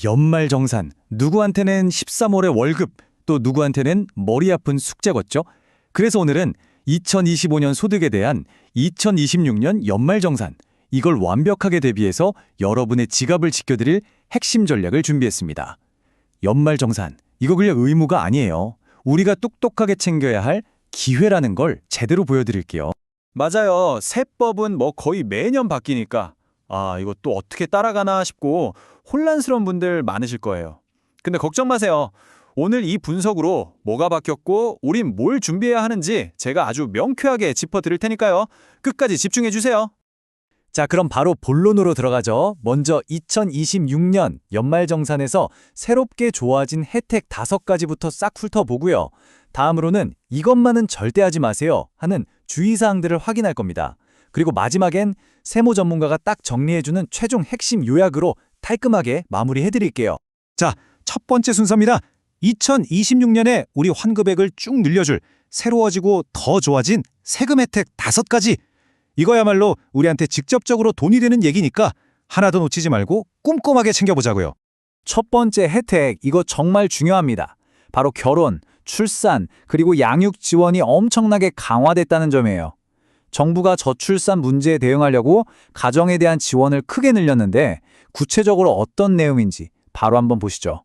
연말정산. 누구한테는 13월의 월급, 또 누구한테는 머리 아픈 숙제겠죠? 그래서 오늘은 2025년 소득에 대한 2026년 연말정산, 이걸 완벽하게 대비해서 여러분의 지갑을 지켜드릴 핵심 전략을 준비했습니다. 연말정산, 이거 그냥 의무가 아니에요. 우리가 똑똑하게 챙겨야 할 기회라는 걸 제대로 보여드릴게요. 맞아요. 세법은 거의 매년 바뀌니까 이거 또 어떻게 따라가나 싶고 혼란스러운 분들 많으실 거예요. 근데 걱정 마세요. 오늘 이 분석으로 뭐가 바뀌었고 우린 뭘 준비해야 하는지 제가 아주 명쾌하게 짚어드릴 테니까요. 끝까지 집중해 주세요. 자, 그럼 바로 본론으로 들어가죠. 먼저 2026년 연말정산에서 새롭게 좋아진 혜택 5가지부터 싹 훑어보고요. 다음으로는 이것만은 절대 하지 마세요 하는 주의사항들을 확인할 겁니다. 그리고 마지막엔 세무 전문가가 딱 정리해주는 최종 핵심 요약으로 깔끔하게 마무리해드릴게요. 자, 첫 번째 순서입니다. 2026년에 우리 환급액을 쭉 늘려줄 새로워지고 더 좋아진 세금 혜택 5가지. 이거야말로 우리한테 직접적으로 돈이 되는 얘기니까 하나도 놓치지 말고 꼼꼼하게 챙겨보자고요. 첫 번째 혜택, 이거 정말 중요합니다. 바로 결혼, 출산, 그리고 양육 지원이 엄청나게 강화됐다는 점이에요. 정부가 저출산 문제에 대응하려고 가정에 대한 지원을 크게 늘렸는데 구체적으로 어떤 내용인지 바로 한번 보시죠.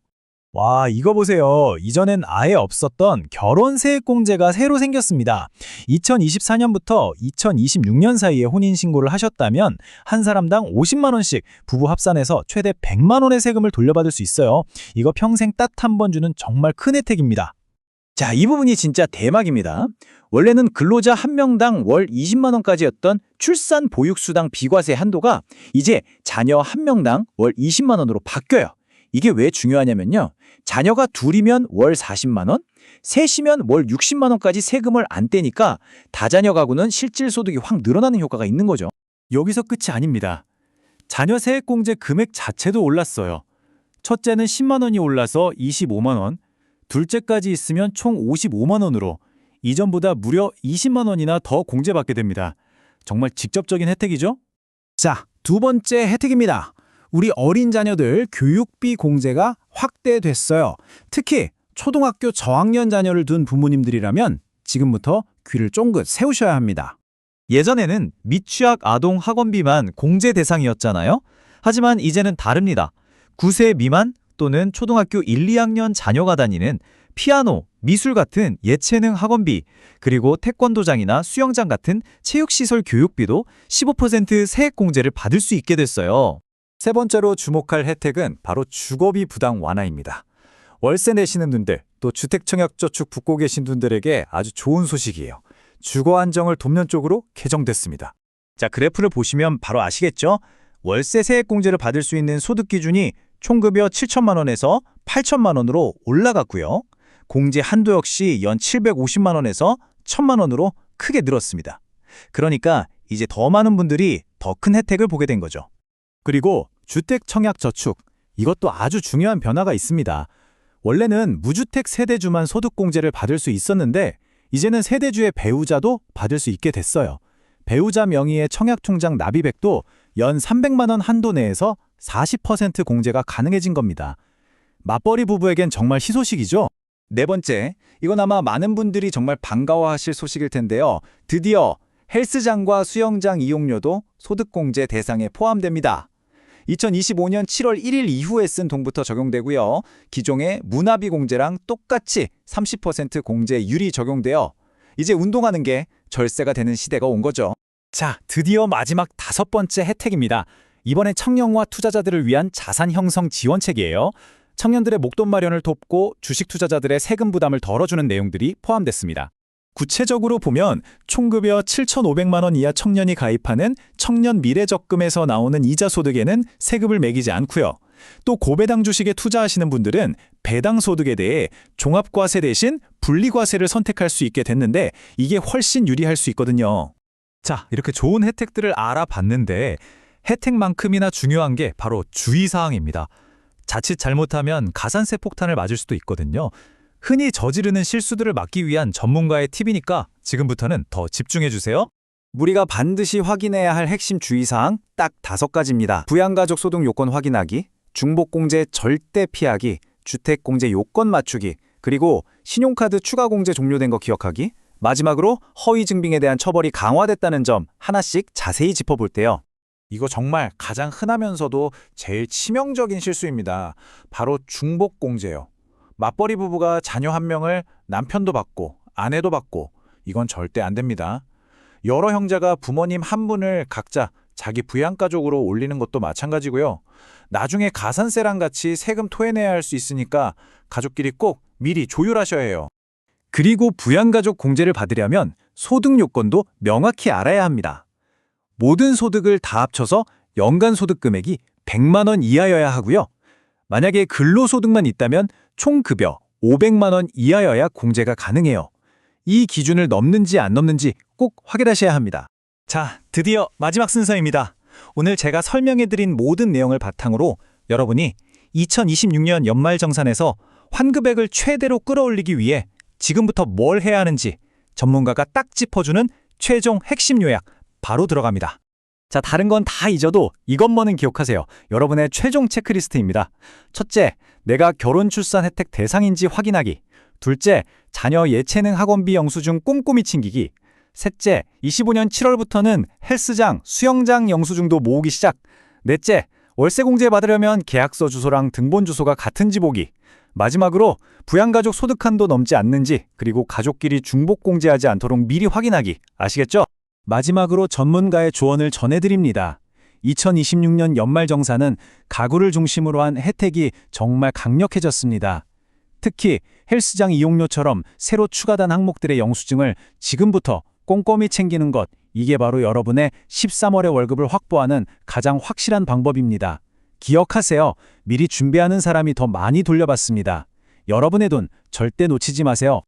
와, 이거 보세요. 이전엔 아예 없었던 결혼세액공제가 새로 생겼습니다. 2024년부터 2026년 사이에 혼인신고를 하셨다면 한 사람당 50만 원씩 부부 합산해서 최대 100만 원의 세금을 돌려받을 수 있어요. 이거 평생 딱 한 번 주는 정말 큰 혜택입니다. 자, 이 부분이 진짜 대박입니다. 원래는 근로자 한 명당 월 20만 원까지였던 출산 보육수당 비과세 한도가 이제 자녀 한 명당 월 20만 원으로 바뀌어요. 이게 왜 중요하냐면요. 자녀가 둘이면 월 40만 원, 셋이면 월 60만 원까지 세금을 안 떼니까 다자녀 가구는 실질 소득이 확 늘어나는 효과가 있는 거죠. 여기서 끝이 아닙니다. 자녀 세액공제 금액 자체도 올랐어요. 첫째는 10만 원이 올라서 25만 원, 둘째까지 있으면 총 55만 원으로 이전보다 무려 20만 원이나 더 공제받게 됩니다. 정말 직접적인 혜택이죠? 자, 두 번째 혜택입니다. 우리 어린 자녀들 교육비 공제가 확대됐어요. 특히 초등학교 저학년 자녀를 둔 부모님들이라면 지금부터 귀를 쫑긋 세우셔야 합니다. 예전에는 미취학 아동 학원비만 공제 대상이었잖아요. 하지만 이제는 다릅니다. 9세 미만 또는 초등학교 1, 2학년 자녀가 다니는 피아노, 미술 같은 예체능 학원비, 그리고 태권도장이나 수영장 같은 체육시설 교육비도 15% 세액 공제를 받을 수 있게 됐어요. 세 번째로 주목할 혜택은 바로 주거비 부담 완화입니다. 월세 내시는 분들, 또 주택청약저축 붓고 계신 분들에게 아주 좋은 소식이에요. 주거 안정을 돕는 쪽으로 개정됐습니다. 자, 그래프를 보시면 바로 아시겠죠? 월세 세액 공제를 받을 수 있는 소득 기준이 총급여 7천만 원에서 8천만 원으로 올라갔고요. 공제 한도 역시 연 750만 원에서 1천만 원으로 크게 늘었습니다. 그러니까 이제 더 많은 분들이 더 큰 혜택을 보게 된 거죠. 그리고 주택청약저축, 이것도 아주 중요한 변화가 있습니다. 원래는 무주택 세대주만 소득공제를 받을 수 있었는데 이제는 세대주의 배우자도 받을 수 있게 됐어요. 배우자 명의의 청약통장 납입액도 연 300만 원 한도 내에서 40% 공제가 가능해진 겁니다. 맞벌이 부부에겐 정말 희소식이죠? 네 번째, 이건 아마 많은 분들이 정말 반가워하실 소식일 텐데요. 드디어 헬스장과 수영장 이용료도 소득공제 대상에 포함됩니다. 2025년 7월 1일 이후에 쓴 돈부터 적용되고요. 기존의 문화비 공제랑 똑같이 30% 공제율이 적용되어 이제 운동하는 게 절세가 되는 시대가 온 거죠. 자, 드디어 마지막 5번째 혜택입니다. 이번엔 청년과 투자자들을 위한 자산 형성 지원책이에요. 청년들의 목돈 마련을 돕고 주식 투자자들의 세금 부담을 덜어주는 내용들이 포함됐습니다. 구체적으로 보면 총급여 7,500만 원 이하 청년이 가입하는 청년 미래적금에서 나오는 이자 소득에는 세금을 매기지 않고요. 또 고배당 주식에 투자하시는 분들은 배당 소득에 대해 종합과세 대신 분리과세를 선택할 수 있게 됐는데 이게 훨씬 유리할 수 있거든요. 자, 이렇게 좋은 혜택들을 알아봤는데 혜택만큼이나 중요한 게 바로 주의사항입니다. 자칫 잘못하면 가산세 폭탄을 맞을 수도 있거든요. 흔히 저지르는 실수들을 막기 위한 전문가의 팁이니까 지금부터는 더 집중해주세요. 우리가 반드시 확인해야 할 핵심 주의사항 딱 5가지입니다. 부양가족 소득 요건 확인하기, 중복공제 절대 피하기, 주택공제 요건 맞추기, 그리고 신용카드 추가 공제 종료된 거 기억하기, 마지막으로 허위 증빙에 대한 처벌이 강화됐다는 점 하나씩 자세히 짚어볼게요. 이거 정말 가장 흔하면서도 제일 치명적인 실수입니다. 바로 중복공제요. 맞벌이 부부가 자녀 한 명을 남편도 받고 아내도 받고 이건 절대 안 됩니다. 여러 형제가 부모님 한 분을 각자 자기 부양가족으로 올리는 것도 마찬가지고요. 나중에 가산세랑 같이 세금 토해내야 할 수 있으니까 가족끼리 꼭 미리 조율하셔야 해요. 그리고 부양가족 공제를 받으려면 소득 요건도 명확히 알아야 합니다. 모든 소득을 다 합쳐서 연간 소득 금액이 100만 원 이하여야 하고요. 만약에 근로소득만 있다면 총 급여 500만 원 이하여야 공제가 가능해요. 이 기준을 넘는지 안 넘는지 꼭 확인하셔야 합니다. 자, 드디어 마지막 순서입니다. 오늘 제가 설명해드린 모든 내용을 바탕으로 여러분이 2026년 연말정산에서 환급액을 최대로 끌어올리기 위해 지금부터 뭘 해야 하는지 전문가가 딱 짚어주는 최종 핵심 요약 바로 들어갑니다. 자, 다른 건 다 잊어도 이것만은 기억하세요. 여러분의 최종 체크리스트입니다. 첫째, 내가 결혼 출산 혜택 대상인지 확인하기. 둘째, 자녀 예체능 학원비 영수증 꼼꼼히 챙기기. 셋째, 25년 7월부터는 헬스장, 수영장 영수증도 모으기 시작. 넷째, 월세 공제 받으려면 계약서 주소랑 등본 주소가 같은지 보기. 마지막으로 부양가족 소득 한도 넘지 않는지, 그리고 가족끼리 중복 공제하지 않도록 미리 확인하기. 아시겠죠? 마지막으로 전문가의 조언을 전해드립니다. 2026년 연말정산은 가구를 중심으로 한 혜택이 정말 강력해졌습니다. 특히 헬스장 이용료처럼 새로 추가된 항목들의 영수증을 지금부터 꼼꼼히 챙기는 것, 이게 바로 여러분의 13월의 월급을 확보하는 가장 확실한 방법입니다. 기억하세요. 미리 준비하는 사람이 더 많이 돌려받습니다. 여러분의 돈 절대 놓치지 마세요.